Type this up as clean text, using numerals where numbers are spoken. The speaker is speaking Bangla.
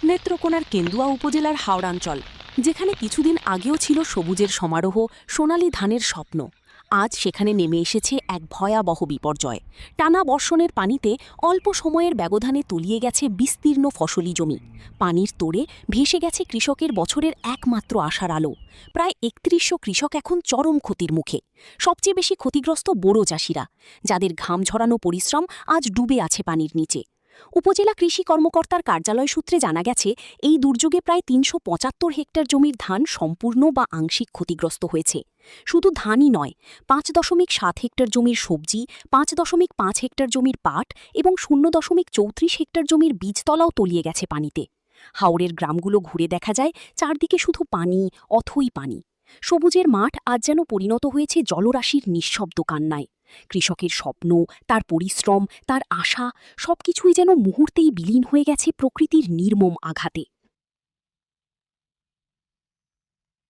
নেত্রকোনার কেন্দুয়া উপজেলার হাওড়াঞ্চল, যেখানে কিছুদিন আগেও ছিল সবুজের সমারোহ, সোনালি ধানের স্বপ্ন, আজ সেখানে নেমে এসেছে এক ভয়াবহ বিপর্যয়। টানা বর্ষণের পানিতে অল্প সময়ের ব্যবধানে তলিয়ে গেছে বিস্তীর্ণ ফসলি জমি। পানির তোড়ে ভেসে গেছে কৃষকের বছরের একমাত্র আশার আলো। প্রায় ৩১০০ কৃষক এখন চরম ক্ষতির মুখে। সবচেয়ে বেশি ক্ষতিগ্রস্ত বোরো চাষিরা, যাদের ঘাম ঝরানো পরিশ্রম আজ ডুবে আছে পানির নিচে। উপজেলা কৃষি কর্মকর্তার কার্যালয় সূত্রে জানা গেছে, এই দুর্যোগে প্রায় ৩৭৫ হেক্টর জমির ধান সম্পূর্ণ বা আংশিক ক্ষতিগ্রস্ত হয়েছে। শুধু ধানই নয়, ৫.৭ হেক্টর জমির সবজি, ৫.৫ হেক্টর জমির পাট এবং ০.৩৪ হেক্টর জমির বীজতলাও তলিয়ে গেছে পানিতে। হাওরের গ্রামগুলো ঘুরে দেখা যায়, চারদিকে শুধু পানি, অথই পানি। সবুজের মাঠ আজ যেন পরিণত হয়েছে জলরাশির নিঃশব্দ কান্নায়। কৃষকের স্বপ্ন, তার পরিশ্রম, তার আশা, সবকিছুই যেন মুহূর্তেই বিলীন হয়ে গেছে প্রকৃতির নির্মম আঘাতে।